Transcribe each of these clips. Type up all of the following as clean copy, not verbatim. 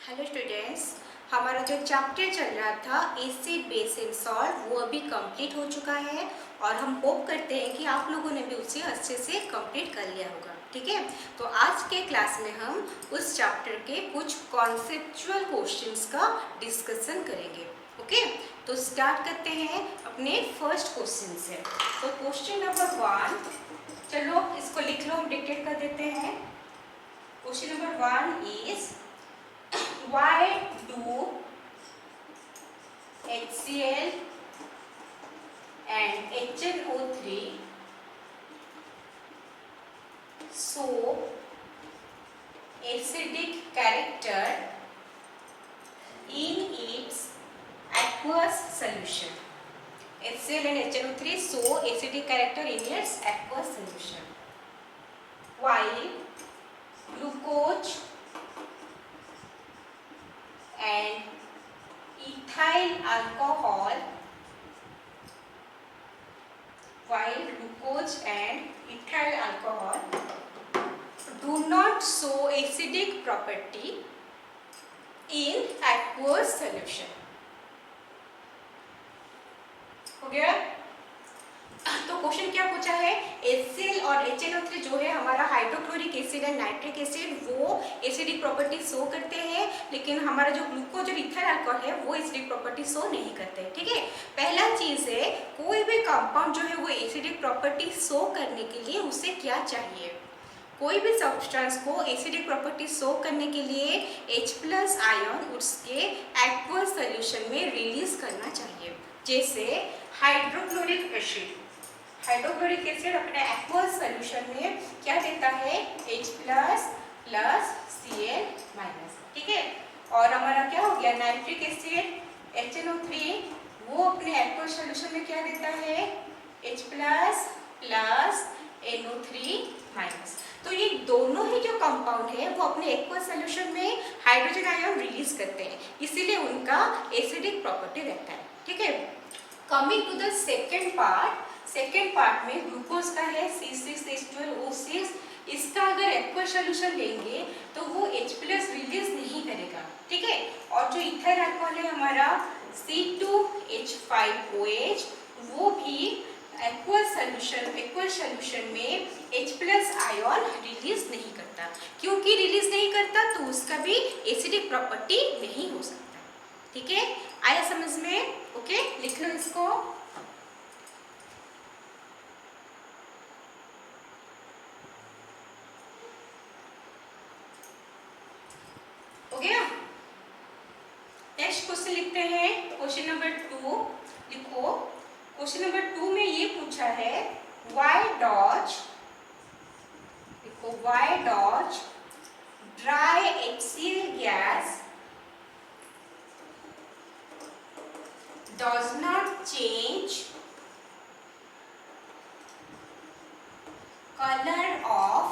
Hello students, हमारा जो chapter चल रहा था एसिड बेस एंड सॉल्ट वो अभी कंप्लीट हो चुका है और हम होप करते हैं कि आप लोगों ने भी उसे अच्छे से कंप्लीट कर लिया होगा। ठीक है, तो आज के क्लास में हम उस चैप्टर के कुछ कॉन्सेप्चुअल क्वेश्चंस का डिस्कशन करेंगे। ओके, तो स्टार्ट करते हैं अपने फर्स्ट क्वेश्चन से। तो क्वेश्चन नंबर 1, चलो इसको लिख लो, हम डिक्टेट कर देते हैं। Question number 1 is why do HCl and HNO3 show acidic character in its aqueous solution? HCl and HNO3 show acidic character in its aqueous solution, while glucose and ethyl alcohol do not show acidic property in aqueous solution. हो गया? तो question क्या पूछा है, HCl और HNO3 जो है हमारा hydrochloric acid and nitric acid वो एसिडिक प्रॉपर्टी शो करते हैं, लेकिन हमारा जो ग्लूकोज और इथाइल अल्कोहल है वो एसिडिक प्रॉपर्टी शो नहीं करते। ठीक है, पहला चीज है कोई भी कंपाउंड जो है वो एसिडिक प्रॉपर्टी शो करने के लिए उसे क्या चाहिए, कोई भी सब्सटेंस को एसिडिक प्रॉपर्टी शो करने के लिए H+ आयन उसके एक्वस सॉल्यूशन में रिलीज करना चाहिए। जैसे हाइड्रोक्लोरिक एसिड अपने एक्वस सॉल्यूशन में क्या देता है, H+ + Cl-। ठीक है, और हमारा क्या हो गया, नाइट्रिक एसिड HNO3 वो अपने एक्वस सॉल्यूशन में क्या देता है, H+ + NO3-। तो ये दोनों ही जो कंपाउंड है वो अपने एक्वस सॉल्यूशन में हाइड्रोजन आयन रिलीज करते हैं, इसीलिए उनका एसिडिक प्रॉपर्टी रहता है। ठीक है, coming to the second part में ग्लूकोज का है C6H12O6। इसका अगर एक्वस सॉल्यूशन लेंगे तो वो H+ रिलीज नहीं करेगा। ठीक है, और जो इथाइल अल्कोहल है हमारा C2H5OH वो भी एक्वस सॉल्यूशन में H+ आयन रिलीज नहीं करता। क्योंकि रिलीज नहीं करता तो उसका भी एसिडिक प्रॉपर्टी नहीं हो सकता। ठीक है, आया समझ में? ओके, लिख लो इसको। हो गया? नेक्स्ट क्वेश्चन लिखते हैं, क्वेश्चन नंबर 2 लिखो। क्वेश्चन नंबर 2 में ये पूछा है why does dry HCl gas does not change color of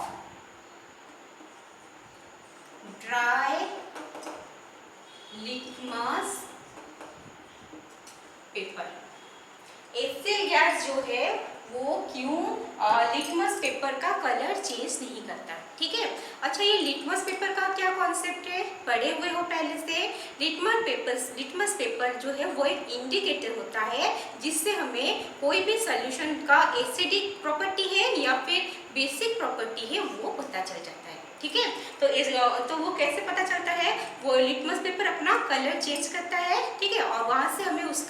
dry litmus paper. HCl gas जो है वो क्यों लिटमस पेपर का कलर चेंज नहीं करता। ठीक है, अच्छा ये लिटमस पेपर का क्या कॉन्सेप्ट है, पढ़े हुए हो पहले से। लिटमस पेपर जो है वो एक इंडिकेटर होता है जिससे हमें कोई भी सॉल्यूशन का एसिडिक प्रॉपर्टी है या फिर बेसिक प्रॉपर्टी है वो पता चल जाता है। ठीक है, तो वो कैसे पता चलता है, वो लिटमस पेपर अपना कलर चेंज करता है। ठीक है, और वहां से हमें उस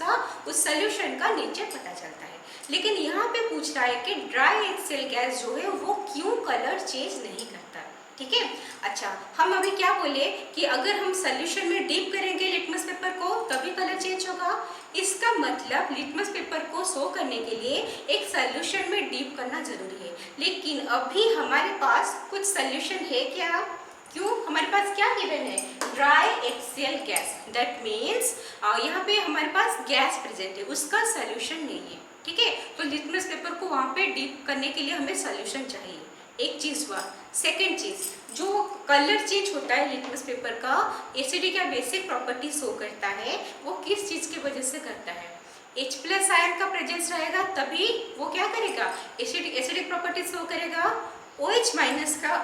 सॉल्यूशन का नेचर पता चलता है। लेकिन यहाँ पे पूछ रहा है कि ड्राई HCl गैस जो है वो क्यों कलर चेंज नहीं करता। ठीक है, अच्छा हम अभी क्या बोले कि अगर हम सॉल्यूशन में डीप करेंगे लिटमस पेपर को तभी कलर चेंज होगा। इसका मतलब लिटमस पेपर को शो करने के लिए एक सॉल्यूशन में डीप करना जरूरी है, लेकिन अभी हमारे पास कुछ सॉल्यूशन है क्या, क्यों हमारे पास क्या गिवन है, dry HCl gas. That means यहाँ पे हमारे पास गैस प्रेजेंट है, उसका सॉल्यूशन नहीं है। ठीक है, तो लिटमस पेपर को वहाँ पे डीप करने के लिए हमें सॉल्यूशन चाहिए, एक चीज हुआ। सेकेंड चीज, जो कलर चेंज होता है लिटमस पेपर का, एसिडिक या बेसिक प्रॉपर्टी शो करता है, वो किस चीज की वजह से करता है, H+ आयन का प्रेजेंस रहेगा तभी वो क्या करेगा, एसिडिक प्रॉपर्टी शो करेगा। OH माइनस का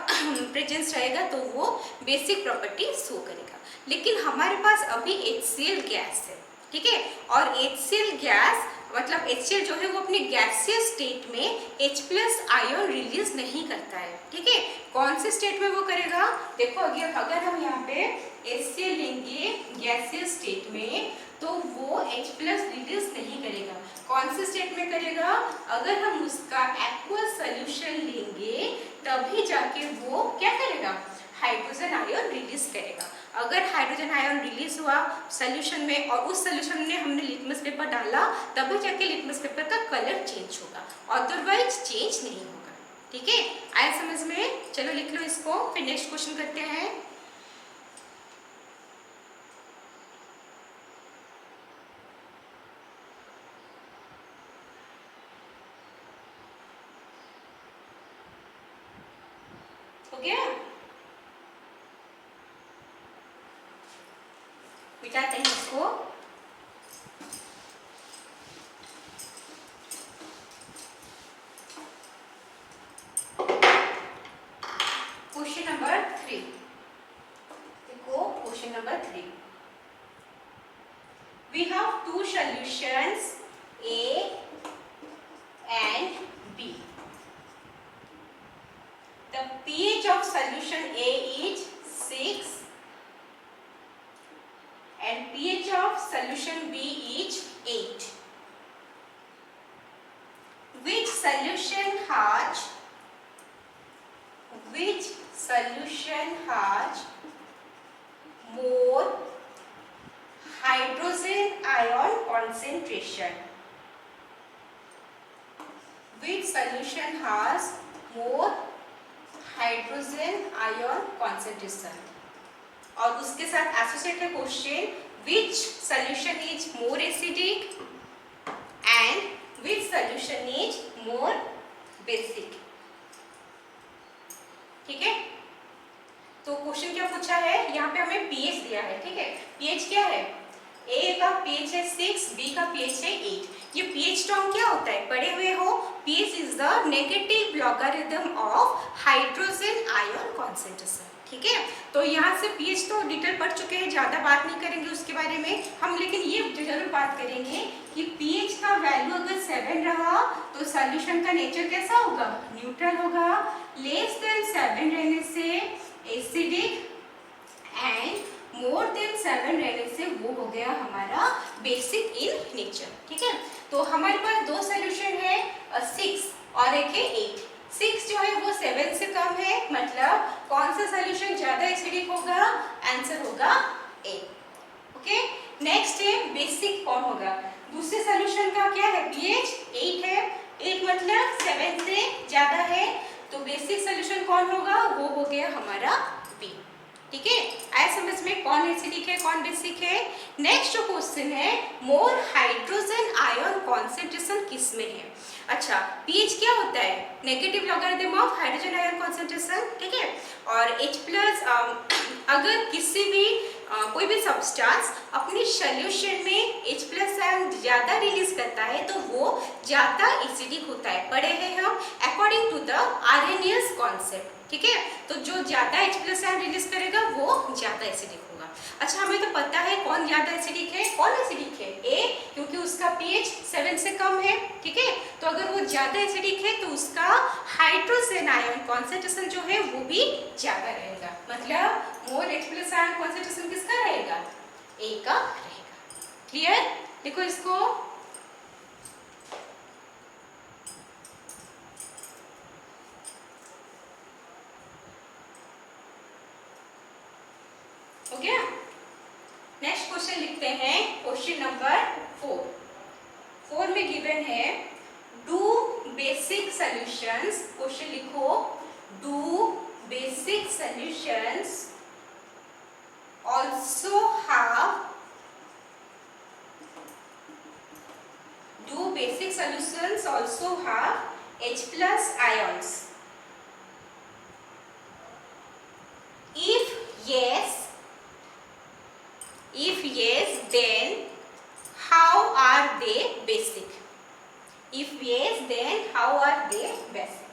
प्रेजेंस रहेगा तो वो बेसिक प्रॉपर्टी शो करेगा। लेकिन हमारे पास अभी HCl गैस है, ठीक है, और HCl गैस मतलब HCl जो है वो अपने गैसियस स्टेट में H+ आयन रिलीज नहीं करता है, ठीक है। कौन से स्टेट में वो करेगा? देखो अगर हम यहाँ पे HCl लेंगे गैसियस स्टेट में तो वो H+ रिलीज नहीं करेगा। कौन से स्टेट में करेगा? अगर हम उसका एक्वस सॉल्यूशन लेंगे तभी जाके वो क्या करेगा? हाइड्रोजन आयन रिलीज करेगा। अगर हाइड्रोजन आयन रिलीज हुआ सॉल्यूशन में और उस सॉल्यूशन में हमने लिटमस पेपर डाला तभी जाके लिटमस पेपर का कलर चेंज होगा, अदरवाइज चेंज नहीं होगा, ठीक है। आया समझ में? चलो लिख लो इसको, फिर नेक्स्ट क्वेश्चन करते हैं। हो गया? मिटाते हैं इसको। क्वेश्चन नंबर 3 देखो, question number 3 we have two solutions A and B. The pH of solution A is 6 and pH of solution B is 8. Which solution has more hydrogen ion concentration? Which solution has more hydrogen ion concentration? और उसके साथ associated question, which solution is more acidic and which solution is more basic, ठीक है। तो question क्या पूछा है? यहाँ पे हमें पीएच दिया है, ठीक है। पीएच क्या है? ए का पीएच है 6, बी का पीएच है 8। ये पीएच टर्म क्या होता है? पढ़े हुए हो, pH is the negative logarithm of hydrogen ion concentration, ठीक है। तो यहाँ से पीएच तो डिटेल पढ़ चुके हैं, ज्यादा बात नहीं करेंगे उसके बारे में हम, लेकिन ये जरूर बात करेंगे कि पीएच का वैल्यू अगर 7 रहा तो सॉल्यूशन का नेचर कैसा होगा? न्यूट्रल होगा। लेस देन 7 रहने से एसिडिक एंड मोर देन 7 रहने से वो हो गया हमारा बेसिक इन नेचर, ठीक है। तो हमारे पास दो सॉल्यूशन है, 6 और एक है 8। 6 जो है वो 7 से कम है, मतलब कौन सा सॉल्यूशन ज्यादा एसिडिक होगा? आंसर होगा ए, ओके। नेक्स्ट है बेसिक कौन होगा? दूसरे सॉल्यूशन का क्या है? पीएच 8 है, 8 मतलब 7 से ज्यादा है, तो बेसिक सॉल्यूशन कौन होगा? वो हो गया हमारा बी, ठीक है। आया समझ में कौन एसिडिक है कौन बेसिक है? नेक्स्ट जो क्वेश्चन है, मोर हाइड्रोजन आयन कॉन्सेंट्रेशन किस में है? अच्छा, पीएच क्या होता है? Negative logarithm of hydrogen ion concentration, ठीक है। और H+ अगर किसी भी कोई भी सब्सटेंस अपनी सॉल्यूशन में H+ आयन ज्यादा रिलीज करता है तो वो ज्यादा एसिडिक होता है। पढ़े हैं हम according to the Arrhenius concept, ठीक है। तो जो ज्यादा H+ आयन रिलीज करेगा वो ज्यादा एसिडिक होगा। अच्छा, हमें तो पता है कौन ज्यादा एसिडिक है। कौन एसिडिक है? ए, क्योंकि उसका पीएच 7 से कम है, ठीक है। तो अगर वो ज्यादा एसिडिक है तो उसका हाइड्रोजन आयन कॉन्सेंट्रेशन जो है वो भी ज्यादा रहेगा, मतलब मोर H+ आयन कॉन्सेंट्रेशन किसका रहेगा? ए का रहेगा। क्लियर? देखो इसको, हो गया। नेक्स्ट क्वेश्चन लिखते हैं, क्वेश्चन नंबर 4 में गिवन है डू बेसिक सॉल्यूशंस, क्वेश्चन लिखो, do basic solutions also have H+ ions? If yes, then how are they basic? If yes, then how are they basic?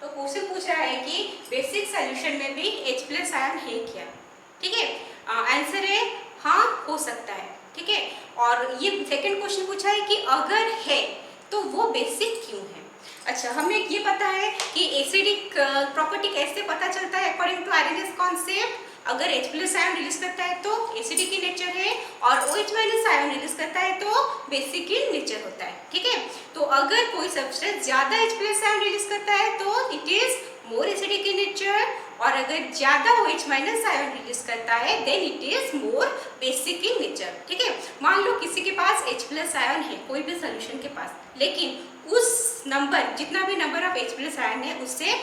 तो क्वेश्चन पूछ रहा है कि बेसिक सॉल्यूशन में भी H+ आयन है क्या, ठीक है। आंसर है हाँ, हो सकता है, ठीक है। और ये सेकंड क्वेश्चन पूछा है कि अगर है तो वो बेसिक क्यों है। अच्छा, हमें ये पता है कि एसिडिक प्रॉपर्टी कैसे पता चलता है अकॉर्डिंग टू आरएनएस कॉन्सेप्ट। अगर H+ आयन रिलीज करता है तो एसिडिक इन नेचर है, और OH- आयन रिलीज करता है तो बेसिक इन नेचर होता है, ठीक है। तो अगर कोई सब्सटेंस ज्यादा H+ आयन रिलीज करता है तो it is more acidic in nature, और अगर ज्यादा OH- आयन रिलीज करता है then it is more basic in nature, ठीक है। मान लो किसी के पास H+ आयन है कोई भी सोल्यूशन के पास, लेकिन उस नंबर जितना भी नंबर ऑफ H+ आयन है उससे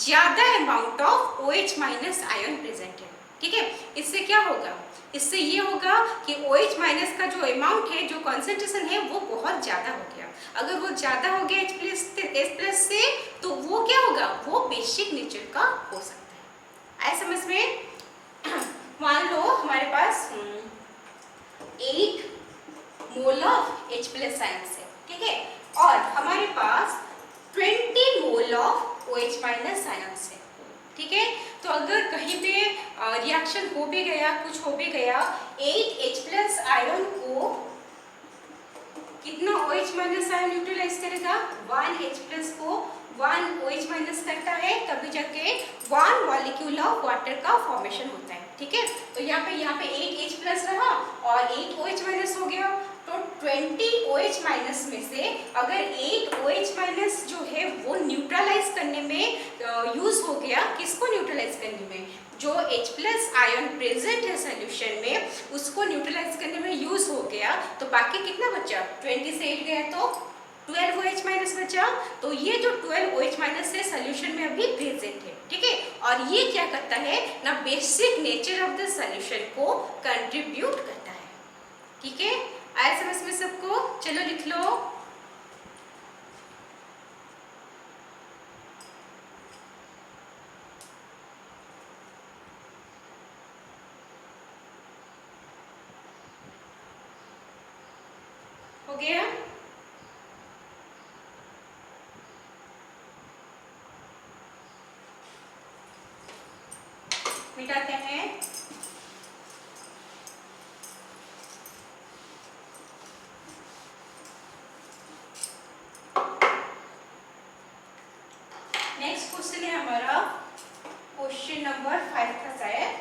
ज्यादा amount of OH- ion present है, ठीक है। इससे क्या होगा, इससे ये होगा कि OH- का जो अमाउंट है, जो कॉन्सेंट्रेशन है वो बहुत ज्यादा हो गया। अगर वो ज्यादा हो गया H+ से तो वो क्या होगा, वो बेसिक नेचर का हो सकता है। आए समझ में। मान लो हमारे पास 8 मोल ऑफ H+ आयन है, ठीक है, और हमारे पास 20 मोल ऑफ OH- आयन है, ठीक है। तो अगर कहीं पे रिएक्शन हो भी गया, कुछ हो भी गया, 8H+ आयन को कितना OH- आयन न्यूट्रलाइज करेगा, 1H+ को 1 OH- करता है, तभी जाके 1 मॉलिक्यूल ऑफ वाटर का फॉर्मेशन होता है, ठीक है। तो यहाँ पे 8H+ रहा और 8 OH- हो गया, तो 20 OH- में से अगर 8 OH- जो है वो न्यूट्रलाइज करने में यूज हो गया, किसको न्यूट्रलाइज करने में, जो H+ आयन प्रेजेंट है सोल्यूशन में उसको न्यूट्रलाइज करने में यूज हो गया, तो बाकी कितना बचा, 20 से 8 गया तो 12 OH- बचा। तो ये जो 12 OH- है सोल्यूशन में अभी प्रेजेंट है, ठीक है। और ये क्या करता है ना, basic nature of the solution को कंट्रीब्यूट करता है, ठीक है। आया समझ में सबको, चलो लिख लो। हो गया, मिटाते हैं। नेक्स्ट क्वेश्चन है हमारा क्वेश्चन नंबर 5 का शायद।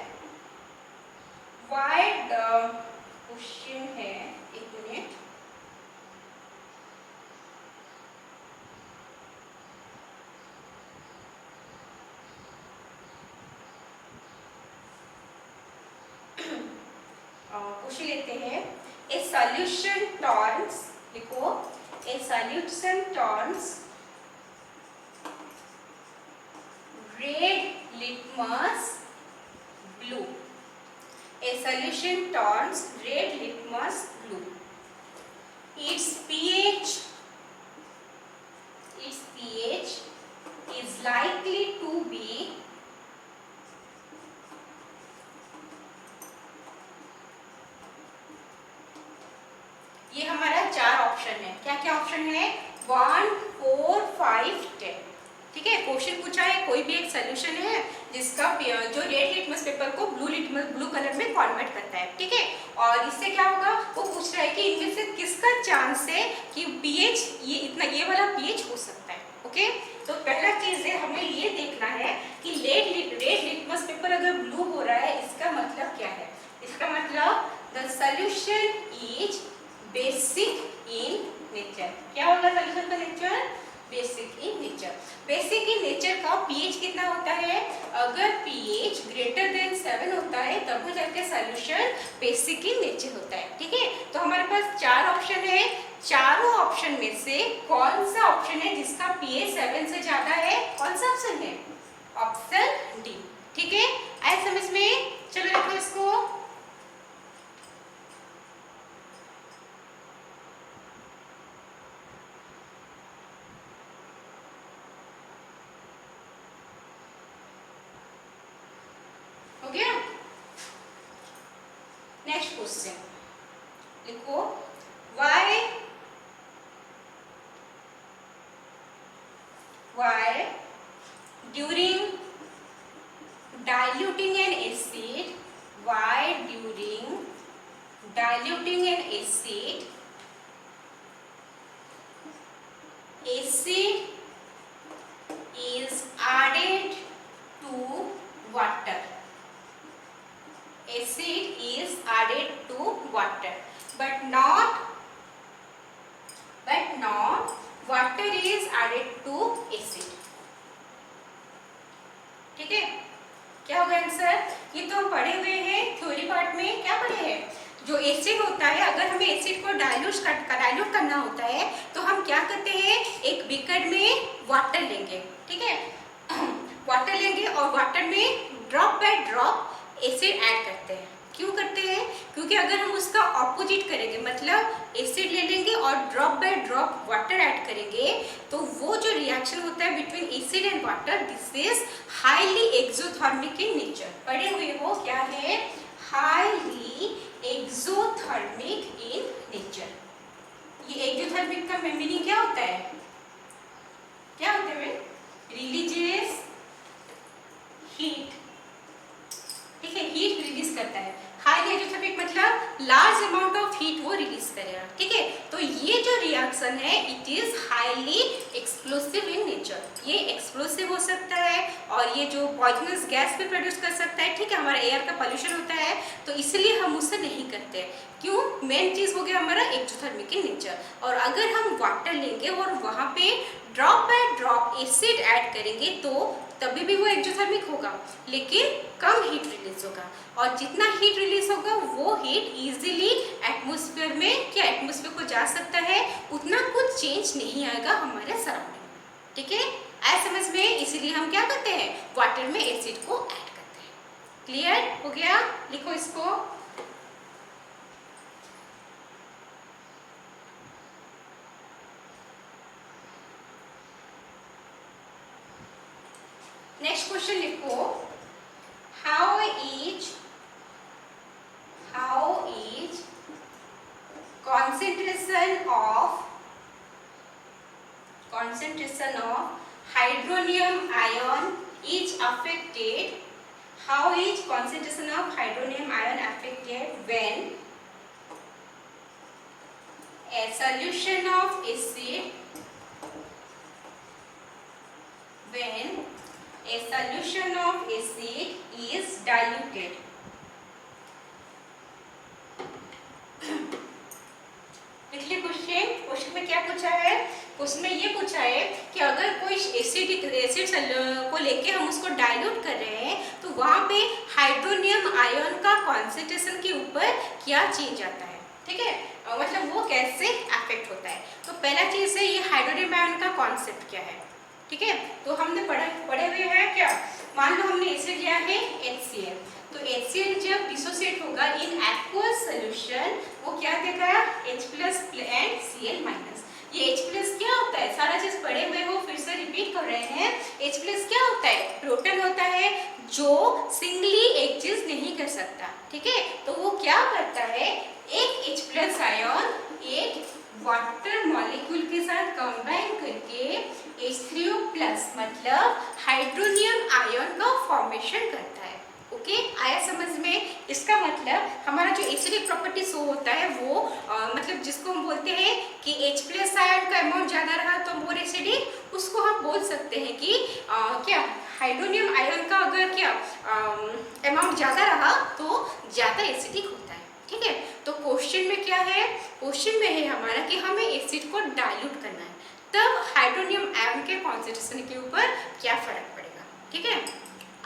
व्हाई द क्वेश्चन है, एक मिनट, क्वेश्चन लेते हैं। ए सॉल्यूशन टर्न्स, लिखो, ए solution turns red litmus blue. A solution turns red litmus blue. Its pH is likely to be ये हमारा 4 ऑप्शन है। क्या क्या ऑप्शन है, 1, 4, 5, 10, ठीक है। क्वेश्चन पूछा है कोई भी एक सोल्यूशन है जिसका जो रेड लिटमस पेपर को ब्लू कलर में कन्वर्ट करता है, ठीक है। और इससे क्या होगा, वो पूछ रहा है कि इनमें से किसका चांस है कि पीएच ये वाला पीएच हो सकता है, ओके। तो पहला चीज है हमें ये देखना है कि रेड लिटमस पेपर अगर ब्लू हो रहा है इसका मतलब क्या है। इसका मतलब the solution is basic in nature. क्या होगा सोल्यूशन का nature, basic in nature. Basic in nature का पीएच कितना होता है, अगर पीएच ग्रेटर देन 7 होता है तब हो जाके सोल्यूशन बेसिक इन नेचर होता है, ठीक है। तो हमारे पास 4 ऑप्शन है, चारों ऑप्शन में से कौन सा ऑप्शन है जिसका पीएच 7 से ज्यादा है, कौन सा ऑप्शन है, ऑप्शन डी, ठीक है। आए समझ में, चलो देखो इसको। हो गया। नेक्स्ट क्वेश्चन लिखो, why diluting an acid, acid is added to water. Acid is added to water, but not water is added to acid. ठीक है, क्या होगा आंसर? ये तो हम पढ़े हुए हैं थ्योरी पार्ट में। क्या पढ़े हैं? जो एसिड होता है, अगर हमें एसिड को डाइल्यूट करना होता है तो हम क्या करते हैं, एक बीकर में वाटर लेंगे, ठीक है, वाटर लेंगे और वाटर में drop by drop acid add करते हैं। क्यों करते हैं? क्योंकि अगर हम उसका ऑपोजिट करेंगे, मतलब एसिड ले लेंगे और drop by drop water add करेंगे, तो वो जो रिएक्शन होता है between acid and water, this is highly exothermic in nature. पढ़े हुए हो क्या है? Highly exothermic in nature. ये एक्सोथर्मिक का मीनिंग क्या होता है? क्या होता है? रिलीजियस हीट, ठीक है, हीट रिलीज करता है। हाईली एक्सोथर्मिक मतलब लार्ज अमाउंट ऑफ हीट वो रिलीज करेगा, ठीक है। तो ये जो रिएक्शन है, it is highly explosive in nature. ये एक्सप्लोसिव हो सकता है और ये जो पॉइजनस गैस भी प्रोड्यूस कर सकता है, ठीक है, हमारा एयर का पोल्यूशन होता है, तो इसलिए हम उससे नहीं करते। क्यों? मेन चीज हो गया हमारा एक्सोथर्मिक इन नेचर। और अगर हम वाटर लेंगे और वहां पे drop by drop acid add करेंगे तो तभी भी वो एक्सोथर्मिक होगा, लेकिन कम हीट रिलीज होगा। और जितना हीट रिलीज होगा वो हीट इजीली एटमॉस्फेयर में, क्या एटमॉस्फेयर को जा सकता है, उतना कुछ चेंज नहीं आएगा हमारे सराउंडिंग, ठीक है। आया समझ में? इसीलिए हम क्या करते हैं, वाटर में एसिड को ऐड करते हैं। क्लियर हो गया? लिखो इसको। नेक्स्ट क्वेश्चन लिखो, how is concentration of hydronium ion is affected, how is concentration of hydronium ion affected when a solution of acid is diluted? पिछले क्वेश्चन में क्या पूछा है? क्वेश्चन में ये पूछा है कि अगर कोई एसिड को लेके हम उसको डाइल्यूट कर रहे हैं तो वहां पे हाइड्रोनियम आयन का कॉन्सेंट्रेशन के ऊपर क्या चेंज आता है, ठीक है, मतलब वो कैसे अफेक्ट होता है। तो पहला चीज है ये हाइड्रोनियम आयन का कॉन्सेप्ट क्या है, ठीक है। तो हमने पढ़े हुए हैं क्या, मान लो हमने एसिड लिया है HCl, तो HCl जब डिसोसिएट होगा इन एक्वस सॉल्यूशन, वो क्या देगा, H+ एंड Cl-। ये H+ क्या होता है, सारा चीज पढ़े हुए हो, फिर से रिपीट कर रहे हैं। H+ क्या होता है, प्रोटॉन होता है जो सिंगली एक चीज नहीं कर सकता, ठीक है। तो वो क्या करता है, एक H+ आयन एक वाटर मॉलिक्यूल के साथ कंबाइन करके H3O+ मतलब हाइड्रोनियम आयन का फॉर्मेशन करता है। ओके, आया समझ में? इसका मतलब हमारा जो एसिडिक प्रॉपर्टी शो होता है वो मतलब जिसको हम बोलते हैं कि H+ आयन का अमाउंट ज़्यादा रहा तो मोर एसिडिक, उसको हम बोल सकते हैं कि क्या हाइड्रोनियम आयन का अगर क्या अमाउंट ज़्यादा रहा तो ज़्यादा एसिडिक होता है, ठीक है। तो क्वेश्चन में क्या है, क्वेश्चन में है हमारा कि हमें एसिड को डाइल्यूट करना है, तब हाइड्रोनियम आयन के कॉन्सेंट्रेशन के ऊपर क्या फर्क पड़ेगा, ठीक है।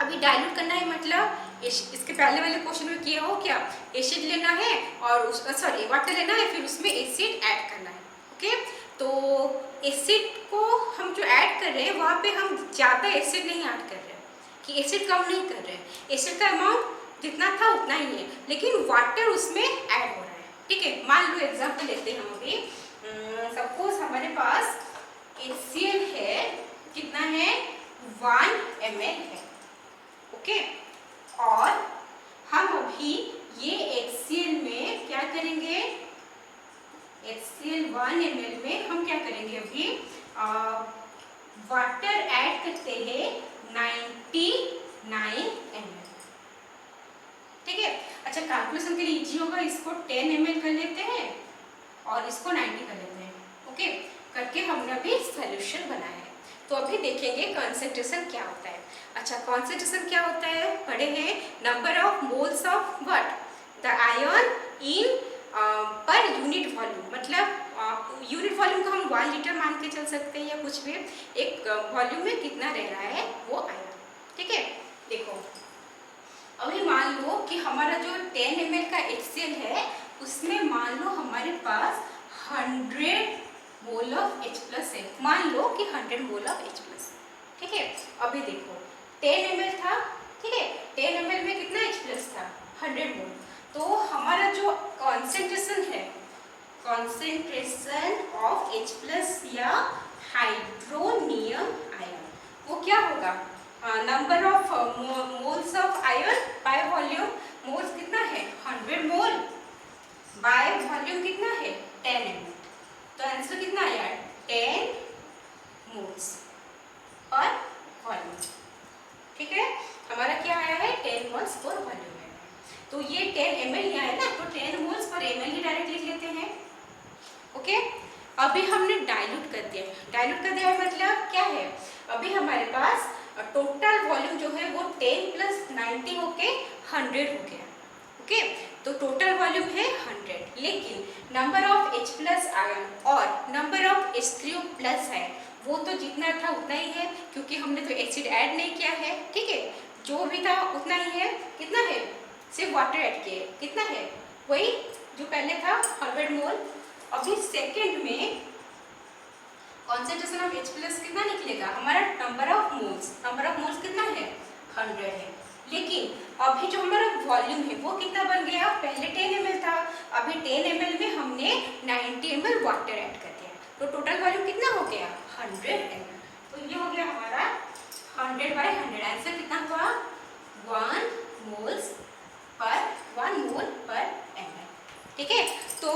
अभी डाइल्यूट करना है मतलब इसके पहले वाले क्वेश्चन में किया हो क्या, एसिड लेना है और वाटर लेना है, फिर उसमें एसिड ऐड करना है, ओके। तो एसिड को हम जो ऐड कर रहे हैं वहाँ पे हम ज़्यादा एसिड नहीं ऐड कर रहे हैं, कि एसिड कम नहीं कर रहे हैं, एसिड का अमाउंट जितना था उतना ही है, लेकिन वाटर उसमें ऐड हो रहा है, ठीक है। मान लो एग्जाम्पल लेते हैं हम अभी, सपोज हमारे पास HCl है, कितना है, 1 ml है, ओके। और हम अभी ये HCl में क्या करेंगे, HCl 1 ml में हम क्या करेंगे, अभी वाटर ऐड करते हैं 99 ml, ठीक है। अच्छा कैलकुलेशन के लिए इजी होगा, इसको 10 ml कर लेते हैं और इसको 90 कर लेते हैं। ओके, करके हमने अभी सोल्यूशन बनाया है। तो अभी देखेंगे कॉन्सेंट्रेशन क्या होता है। अच्छा कॉन्सेंट्रेशन क्या होता है, पढ़े हैं number of moles of what the ion in per unit volume, मतलब यूनिट वॉल्यूम को हम 1 लीटर मान के चल सकते हैं या कुछ भी, एक वॉल्यूम में कितना रह रहा है वो आयन। ठीक है, देखो अभी मान लो कि हमारा जो 10 ml का HCl है उसमें मान लो हमारे पास 100 मोल ऑफ H+ है, मान लो कि 100 मोल ऑफ H+। ठीक है, अभी देखो 10 ml था, ठीक है, 10 ml में कितना H+ था 100 मोल। तो हमारा जो कॉन्सेंट्रेशन है, कॉन्सेंट्रेशन ऑफ H+ या हाइड्रोनियम आयन, वो क्या होगा, number of moles of ion by volume, moles कितना है 100 मोल बाय वॉल्यूम कितना है 10 ml। तो आंसर कितना आया 10 मोल्स पर वॉल्यूम। ठीक है, हमारा क्या आया है 10 मोल्स पर वॉल्यूम है। तो ये 10 ml यहाँ है ना, तो 10 मोल्स पर ml ही डायरेक्ट लिख लेते हैं। ओके, अभी हमने डाइल्यूट कर दिया, डाइल्यूट कर दिया मतलब क्या है, अभी हमारे पास टोटल वॉल्यूम जो है वो 10 + 90 होके 100 हो गया। ओके, तो टोटल वॉल्यूम है 100, लेकिन नंबर ऑफ H+ आयन और नंबर ऑफ H3O+ है वो तो जितना था उतना ही है, क्योंकि हमने तो एसिड ऐड नहीं किया है। ठीक है, जो भी था उतना ही है। कितना है, सिर्फ वाटर ऐड किए, कितना है वही जो पहले था 100 मोल। अभी सेकेंड में कॉन्सेंट्रेशन ऑफ H+ कितना निकलेगा, हमारा नंबर ऑफ मोल्स कितना है 100 है, लेकिन अभी जो हमारा वॉल्यूम है वो कितना बन गया, पहले 10 ml था, अभी 10 ml में हमने 90 ml वाटर ऐड कर दिया, तो टोटल वॉल्यूम कितना हो गया 100 ml। तो ये हो गया हमारा 100/100, आंसर कितना हुआ 1 मोल पर ml। ठीक है, तो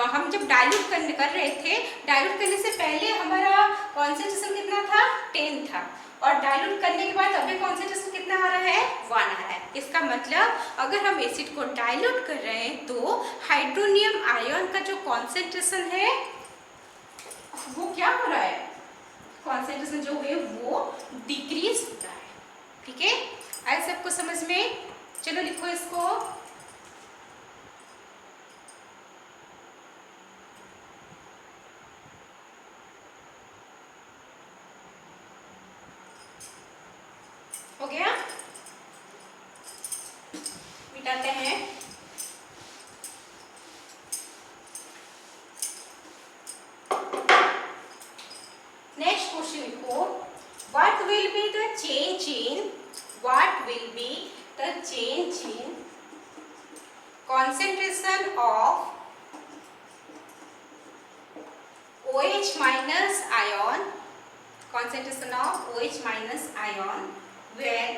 हम जब डाइल्यूट कर रहे थे, डाइल्यूट करने से पहले हमारा कॉन्सेंट्रेशन कितना था 10 था, और डाइल्यूट करने के बाद अभी कॉन्सेंट्रेशन कितना आ रहा है 1 आ रहा है। इसका मतलब अगर हम एसिड को डाइल्यूट कर रहे हैं तो हाइड्रोनियम आयन का जो कॉन्सेंट्रेशन है वो क्या हो रहा है, कॉन्सेंट्रेशन जो है वो डिक्रीज हो रहा है। ठीक है, आए सबको समझ में, चलो लिखो इसको। हो गया, मिटाते हैं। नेक्स्ट क्वेश्चन लिखो, what will be the change in concentration of OH minus ion, concentration of OH minus ion when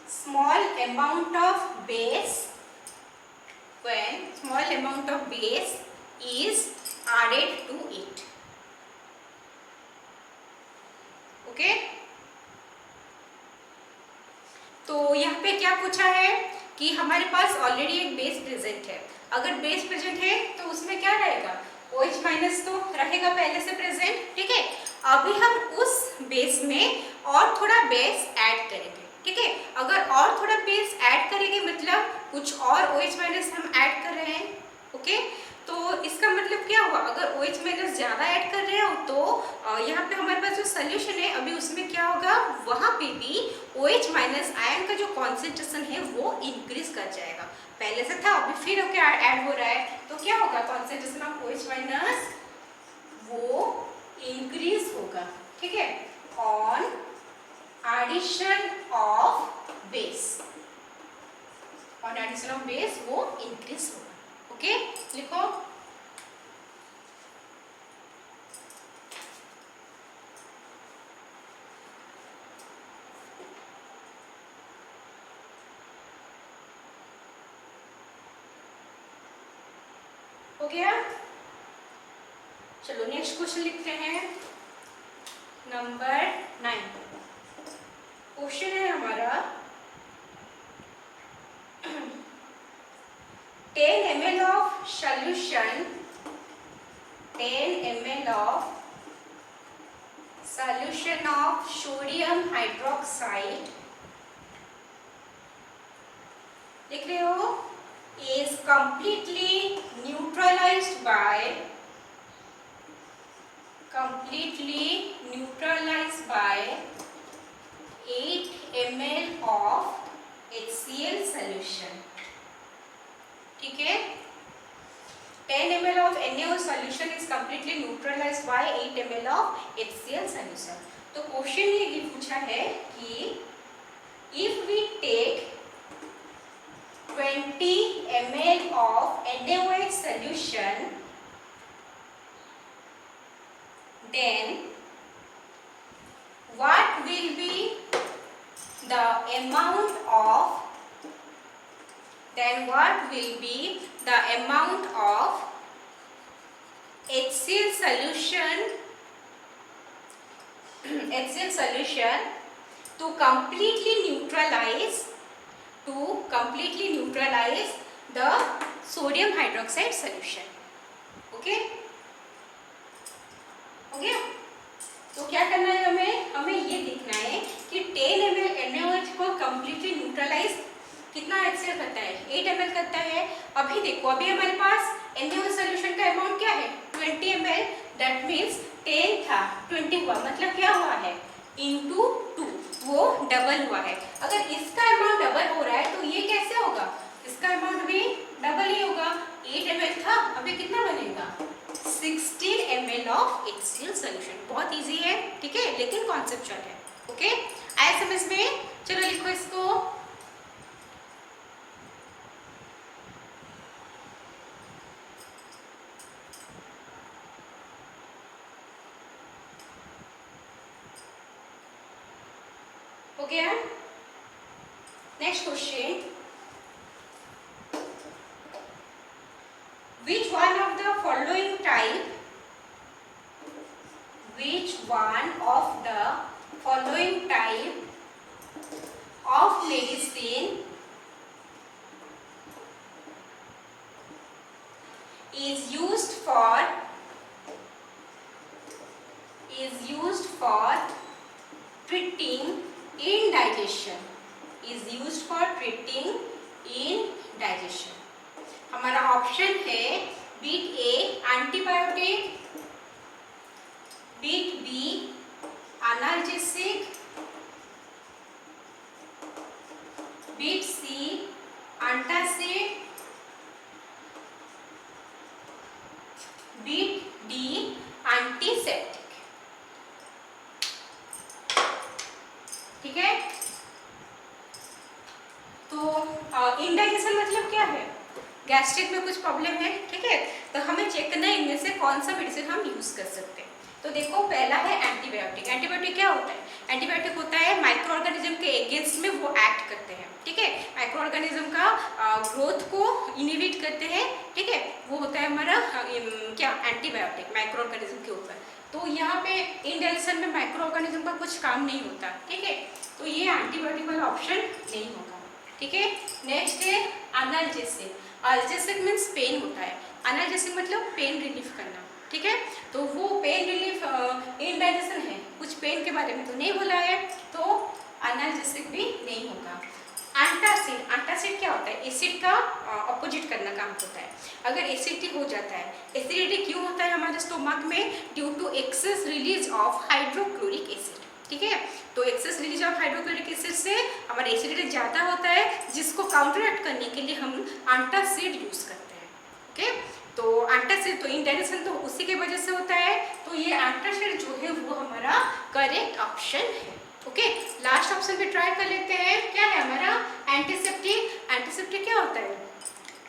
small amount of base is added to it। Okay, तो यहाँ पे क्या पूछा है कि हमारे पास ऑलरेडी एक बेस प्रेजेंट है, अगर बेस प्रेजेंट है तो उसमें क्या रहेगा OH माइनस तो रहेगा पहले से प्रेजेंट। ठीक है, अभी हम उस बेस में और थोड़ा बेस ऐड करेंगे। ठीक है, अगर और थोड़ा बेस ऐड करेंगे मतलब कुछ और OH माइनस हम ऐड कर रहे हैं। ओके, तो इसका मतलब क्या हुआ, अगर OH माइनस ज़्यादा ऐड कर रहे हो तो यहाँ पे हमारे पास जो सोल्यूशन है अभी उसमें क्या होगा, वहाँ पे भी OH माइनस आयन का जो कॉन्सेंट्रेशन है वो इंक्रीज कर जाएगा, पहले से था अभी फिर क्या ऐड हो रहा है, तो क्या होगा कॉन्सेंट्रेशन ऑफ OH माइनस वो इंक्रीज होगा। ठीक है, on addition of base, on addition of base वो इंक्रीज होगा। ओके, लिखो। हो गया, चलो नेक्स्ट क्वेश्चन लिखते हैं, नंबर 9। क्वेश्चन है हमारा 10 ml of solution, 10 ml of solution of sodium hydroxide, लिख रहे हो, is completely neutralized by 8 ml of HCl solution। ठीक है, 10 ml of NaOH solution is completely neutralized by 8 ml of HCl solution। तो question ये पूछा है कि if we take 20 ml of NaOH solution, then what will be the amount of HCl solution to completely neutralize the sodium hydroxide solution। Okay, हो गया। तो क्या करना है हमें ये देखना है कि 10 ml NaOH को completely न्यूट्रलाइज कितना HCl करता है, 8 ml करता है। अभी देखो, अभी हमारे पास NaOH सोल्यूशन का अमाउंट क्या है, 20 ml, दैट मीन्स 10 था 20 हुआ, मतलब क्या हुआ है, इंटू 2, वो डबल हुआ है। अगर इसका अमाउंट डबल हो रहा है तो ये कैसे होगा, इसका अमाउंट भी डबल ही होगा। 8 ml था, अभी कितना बनेगा, 16 ml ऑफ HCl सोल्यूशन। बहुत इजी है, ठीक है, लेकिन कॉन्सेप्चुअल है। ओके, आया समझ में? चलो लिखो इसको। हो गया। Next question, which one of the following type of medicine is used for treating indigestion। हमारा ऑप्शन है bit A antibiotic, bit B analgesic, bit C antacid, bit D antiseptic. ठीक है, तो इंडाइजेशन मतलब क्या है, गैस्ट्रिक में कुछ प्रॉब्लम है, ठीक है, तो हमें चेक करना है इनमें से कौन सा मेडिसिन हम यूज कर सकते हैं। तो देखो, पहला है एंटीबायोटिक। एंटीबायोटिक क्या होता है, एंटीबायोटिक होता है माइक्रो ऑर्गेनिज्म के अगेंस्ट में वो एक्ट करते हैं। ठीक है, माइक्रो ऑर्गेनिज्म का ग्रोथ को इनहिबिट करते हैं। ठीक है, वो होता है हमारा क्या, एंटीबायोटिक, माइक्रो ऑर्गेनिज्म के ऊपर। तो यहाँ पे इंडाइजेशन में माइक्रो ऑर्गेनिज्म का कुछ काम नहीं होता। ठीक है, तो ये एंटीबायोटिक वाला ऑप्शन नहीं होगा। ठीक है, नेक्स्ट है एनाल्जेसिक। एनाल्जेसिक मीन्स पेन होता है, एनाल्जेसिक मतलब पेन रिलीफ करना। ठीक है, तो वो पेन रिलीफ इंडाइजेशन है, कुछ पेन के बारे में तो नहीं बोला है, तो एनाल्जेसिक भी नहीं होगा। एंटासिड, एंटासिड क्या होता है, एसिड का अपोजिट करना काम होता है। अगर एसिडिटी हो जाता है, एसिडिटी क्यों होता है हमारे स्टोमक में, due to excess release of hydrochloric acid. ठीक है, तो excess release of hydrochloric acid से हमारा एसिडिटी ज़्यादा होता है, जिसको काउंटरएक्ट करने के लिए हम एंटासिड यूज करते हैं। ओके, तो एंटासिड, तो इंडाइजेशन तो उसी के वजह से होता है, तो ये एंटासिड जो है वो हमारा करेक्ट ऑप्शन है। ओके, लास्ट ऑप्शन पे ट्राई कर लेते हैं, क्या है हमारा एंटीसेप्टिक। एंटीसेप्टिक क्या होता है,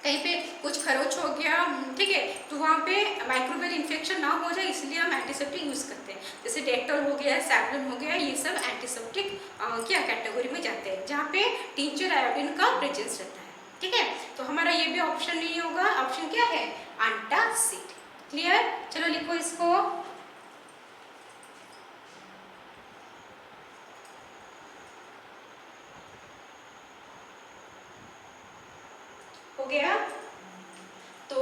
कहीं पे कुछ खरोच हो गया, ठीक है, तो वहाँ पे माइक्रोबियल इन्फेक्शन ना हो जाए, इसलिए हम एंटीसेप्टिक यूज करते हैं। जैसे डेटॉल हो गया, सैवलॉन हो गया, ये सब एंटीसेप्टिक क्या कैटेगरी में जाते हैं, जहाँ पे टिंचर आयोडीन का प्रेजेंस रहता है। ठीक है, तो हमारा ये भी ऑप्शन नहीं होगा। ऑप्शन क्या है, एंटासिड। क्लियर, चलो लिखो इसको। गया। तो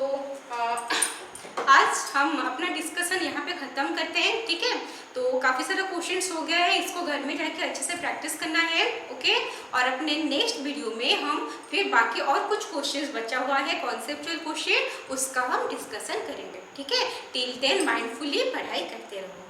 आज हम अपना डिस्कशन यहाँ पे ख़त्म करते हैं, ठीक है। तो काफ़ी सारा क्वेश्चंस हो गया है, इसको घर में जाके अच्छे से प्रैक्टिस करना है, ओके। और अपने नेक्स्ट वीडियो में हम फिर बाकी और कुछ क्वेश्चंस बचा हुआ है कॉन्सेप्चुअल क्वेश्चन, उसका हम डिस्कशन करेंगे, ठीक है। टिल देन माइंडफुली पढ़ाई करते रहो।